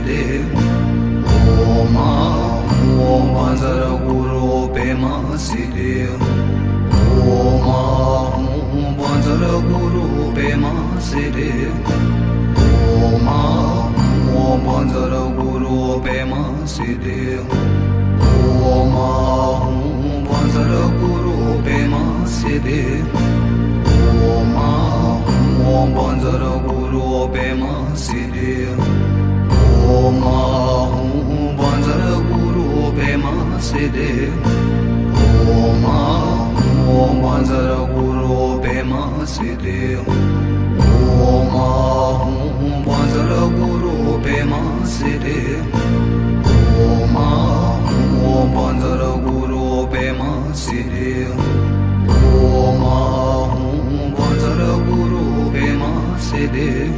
Siddhi Om Vajra Guru Pema Siddhi Om Vajra Guru Pema Siddhi Om Vajra Guru Pema Siddhi Om Vajra Guru Pema Siddhi Om Vajra Guru Pema Siddhi Om Vajra Guru Pema Siddhi Om Vajra Guru Pema Siddhi Om Vajra Guru Pema Siddhi Om Vajra Guru Pema Siddhi Om Vajra Guru Pema Siddhi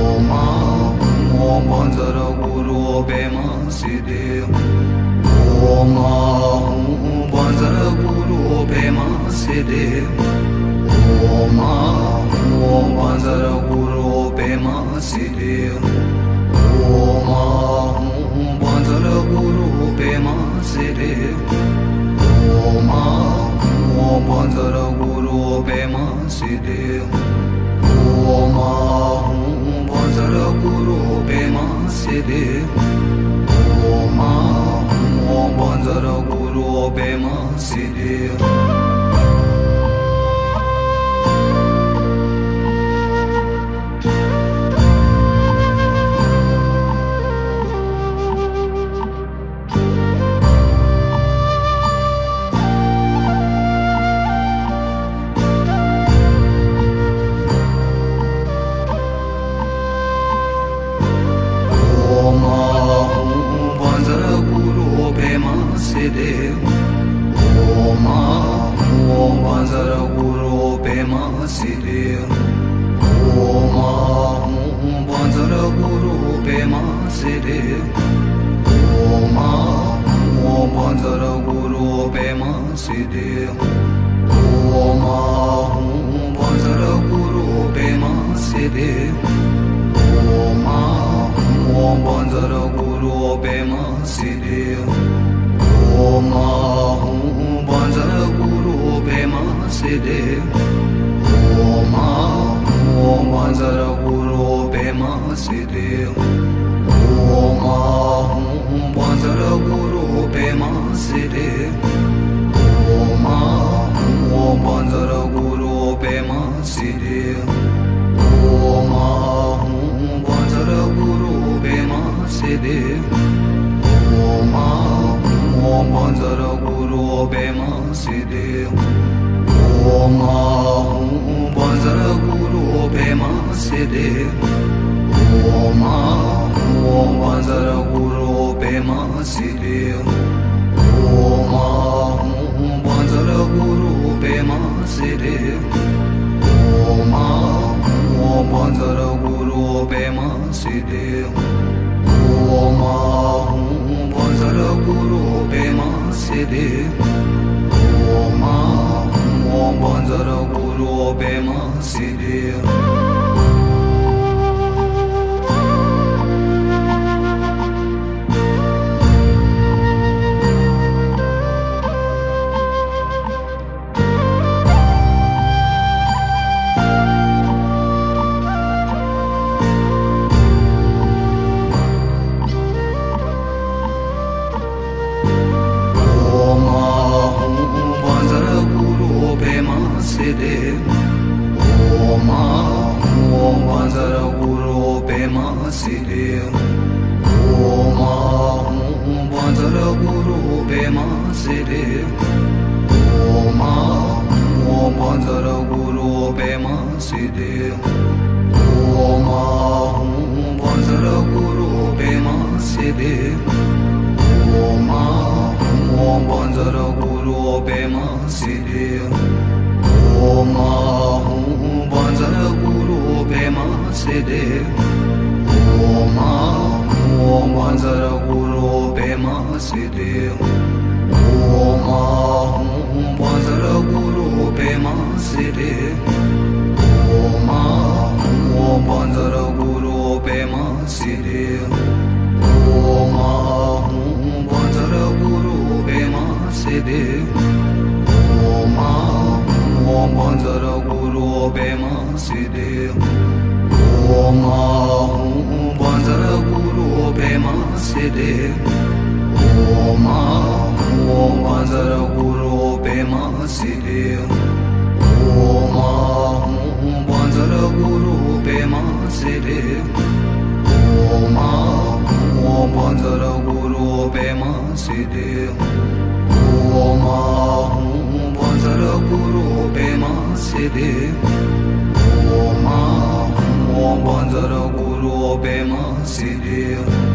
Om Vajra Guru Pema Siddhi Om Vajra Guru Pema Siddhi Om Vajra Guru Pema Siddhi Om Vajra Guru Pema Siddhi Om Vajra Guru Pema Siddhi Om Vajra Guru Pema Siddhi Om Vajra Guru Pema Siddhi Siddhi Om Vajra Guru Pema Siddhi Om Vajra Guru Pema Siddhi Om Vajra Guru Pema Siddhi Om Vajra Guru Pema Siddhi Om Vajra Guru Pema Siddhi Om Vajra Guru Pema Siddhi Om Vajra Guru Pema Siddhi Om Vajra Guru Pema Siddhi Om Vajra Guru Pema Siddhi Om Vajra Guru Pema Siddhi Om Vajra Guru Pema Siddhi Om Vajra Guru Pema Siddhi Om Vajra Guru Pema Siddhi Om Vajra Guru Pema Siddhi Om Vajra Guru Pema Siddhi Om Vajra Guru Pema Siddhi Om Vajra Guru Pema Siddhi Siddhi Om Vajra Guru Pema Siddhi Om Vajra Guru Pema Siddhi Om Vajra Guru Pema Siddhi Om Vajra Guru Pema Siddhi Om Vajra Guru Pema Siddhi Om Vajra Guru Pema Siddhi Om Vajra Guru Pema Siddhi Om Vajra Guru Pema Siddhi Om Vajra Guru Pema Siddhi Siddhi Om Om Panjara Guru Pema Siddhi Om Panjara Guru Pema Siddhi Om Om Panjara Guru Pema Siddhi Om Panjara Guru Pema Siddhi Om Om Panjara Guru Pema Siddhi Om Panjara Guru Pema Siddhi Om Om Panjara Guru Pema Siddhi